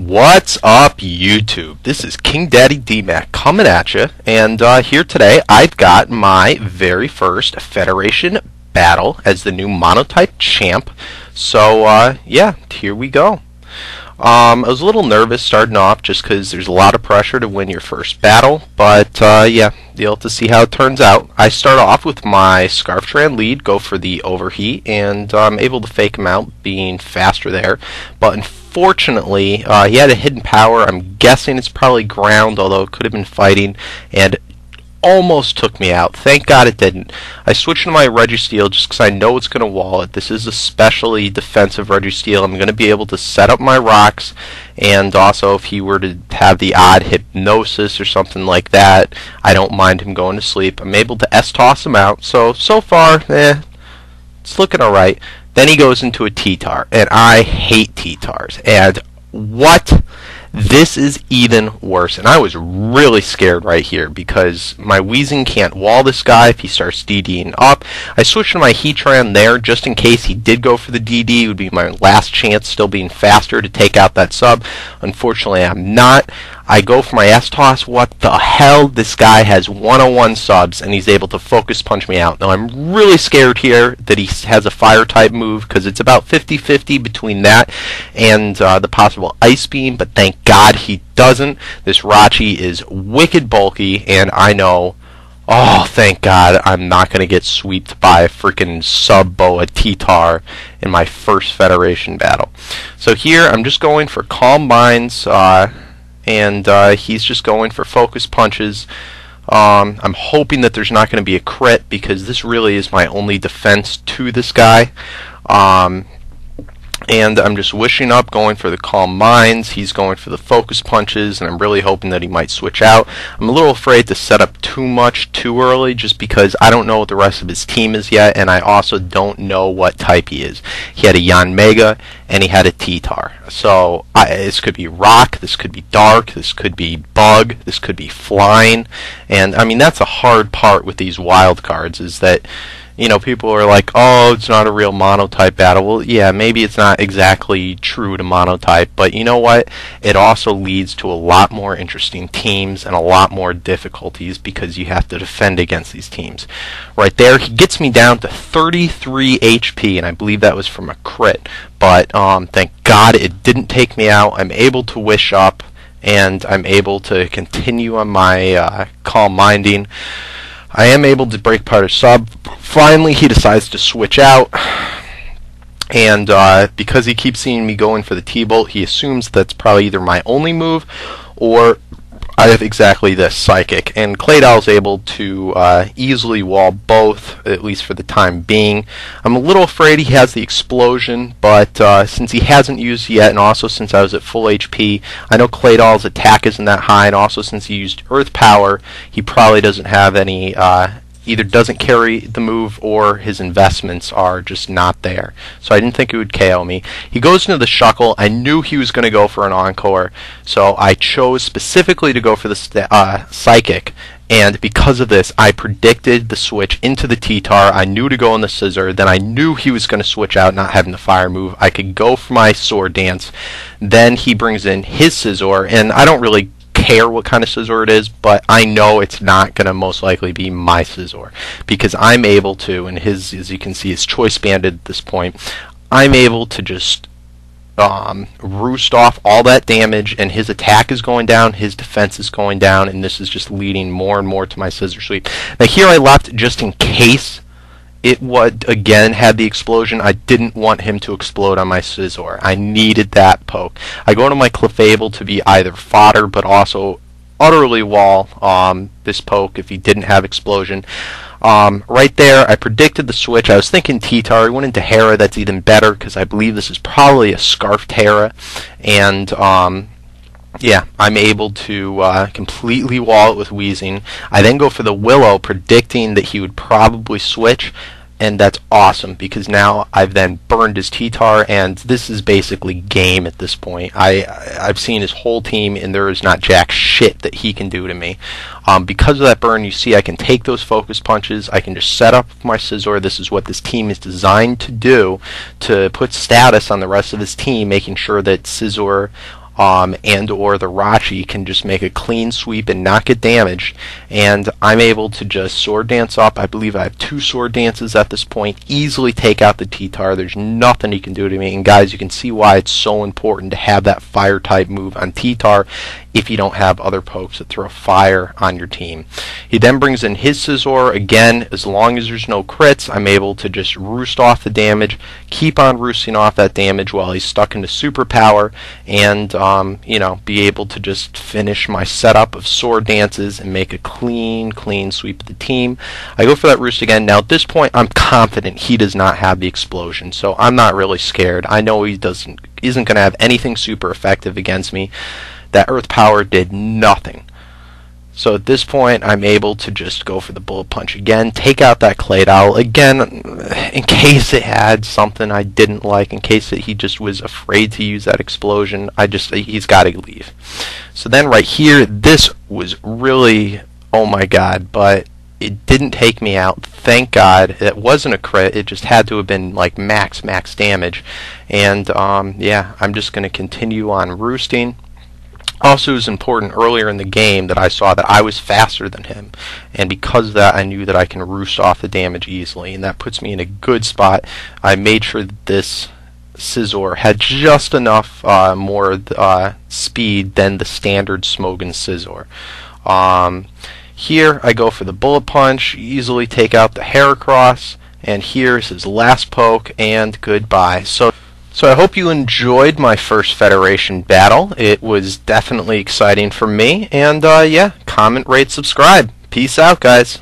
What's up, YouTube? This is KingDaddyDMAC coming at you, and here today I've got my very first Federation battle as the new Monotype champ. So yeah, here we go. I was a little nervous starting off just because there's a lot of pressure to win your first battle, but yeah, you'll have to see how it turns out. I start off with my Scarftran lead, go for the overheat, and I'm able to fake him out, being faster there. But unfortunately, he had a hidden power. I'm guessing it's probably ground, although it could have been fighting, and almost took me out. Thank God it didn't. I switched to my Registeel just because I know it's going to wall it. This is especially defensive Registeel. I'm going to be able to set up my rocks, and also if he were to have the odd hypnosis or something like that, I don't mind him going to sleep. I'm able to S-toss him out, so far, it's looking alright. Then he goes into a T-Tar, and I hate T-Tars. And what? This is even worse, and I was really scared right here because my Weezing can't wall this guy if he starts DDing up. I switched to my Heatran there just in case he did go for the DD. It would be my last chance, still being faster, to take out that sub. Unfortunately, I'm not. I go for my S-Toss. What the hell? This guy has 101 subs, and he's able to focus punch me out. Now, I'm really scared here that he has a Fire-type move, because it's about 50-50 between that and the possible Ice Beam, but thank God he doesn't. This Rachi is wicked bulky, and I know, oh, thank God, I'm not going to get sweeped by a freaking sub-boa T-Tar in my first Federation battle. So here, I'm just going for Calm Minds, and he's just going for focus punches. I'm hoping that there's not going to be a crit, because this really is my only defense to this guy. And I'm just wishing up, going for the Calm Minds. He's going for the focus punches, and I'm really hoping that he might switch out. I'm a little afraid to set up too much too early, just because I don't know what the rest of his team is yet, and I also don't know what type he is. He had a Yanmega, and he had a T-Tar. So this could be Rock, this could be Dark, this could be Bug, this could be Flying. And I mean, that's a hard part with these wild cards, is that, you know, people are like, oh, it's not a real Monotype battle. Well, yeah, maybe it's not exactly true to Monotype, but you know what? It also leads to a lot more interesting teams and a lot more difficulties, because you have to defend against these teams. Right there, he gets me down to 33 HP, and I believe that was from a crit. But thank God it didn't take me out. I'm able to wish up, and I'm able to continue on my calm minding. I am able to break part of sub. Finally, he decides to switch out, and because he keeps seeing me going for the T-Bolt, he assumes that's probably either my only move, or I have exactly this, Psychic. And Claydol's able to easily wall both, at least for the time being. I'm a little afraid he has the Explosion, but since he hasn't used it yet, and also since I was at full HP, I know Claydol's attack isn't that high, and also since he used Earth Power, he probably doesn't have any, either doesn't carry the move, or his investments are just not there. So I didn't think it would KO me. He goes into the Shuckle. I knew he was going to go for an Encore, so I chose specifically to go for the Psychic. And because of this, I predicted the switch into the T-Tar. I knew to go on the Scissor. Then I knew he was going to switch out, not having the Fire move. I could go for my Sword Dance. Then he brings in his Scissor, and I don't really care what kind of Scizor it is, but I know it's not going to most likely be my Scizor, because I'm able to, and his, as you can see, is choice banded at this point, I'm able to just roost off all that damage, and his attack is going down, his defense is going down, and this is just leading more and more to my Scizor sweep. Now here I left just in case it would again had the Explosion. I didn't want him to explode on my Scizor. I needed that poke. I go to my Clefable to be either fodder, but also utterly wall this poke if he didn't have Explosion. Right there, I predicted the switch. I was thinking T-Tar. I went into Hera. That's even better, because I believe this is probably a Scarfed Hera. And yeah, I'm able to completely wall it with Weezing. I then go for the Willow, predicting that he would probably switch, and that's awesome, because now I've then burned his T-Tar, and this is basically game at this point. I've seen his whole team, and there is not jack shit that he can do to me. Because of that burn, you see I can take those focus punches, I can just set up my Scizor. This is what this team is designed to do, to put status on the rest of his team, making sure that Scizor and or the Rachi can just make a clean sweep and not get damaged, and I'm able to just sword dance up. I believe I have 2 sword dances at this point, easily take out the T-Tar. There's nothing he can do to me, and guys, you can see why it's so important to have that fire type move on T-Tar if you don't have other pokes that throw fire on your team. He then brings in his Scizor. Again, as long as there's no crits, I'm able to just roost off the damage, keep on roosting off that damage while he's stuck into superpower, and you know, be able to just finish my setup of sword dances and make a clean sweep of the team. I go for that roost again. Now at this point, I'm confident he does not have the explosion, so I'm not really scared. I know he isn't going to have anything super effective against me. That Earth Power did nothing. So at this point, I'm able to just go for the Bullet Punch again, take out that Claydol again, in case it had something I didn't like, in case that he just was afraid to use that explosion. He's got to leave. So then right here, this was really, oh my god, but it didn't take me out. Thank God. It wasn't a crit. It just had to have been like max damage. And yeah, I'm just going to continue on roosting. Also, it was important earlier in the game that I saw that I was faster than him, and because of that, I knew that I can roost off the damage easily, and that puts me in a good spot. I made sure that this Scizor had just enough more speed than the standard Smogon Scizor. Here, I go for the Bullet Punch, easily take out the Heracross, and here's his last poke, and goodbye. So I hope you enjoyed my first Federation battle. It was definitely exciting for me. And yeah, comment, rate, subscribe. Peace out, guys.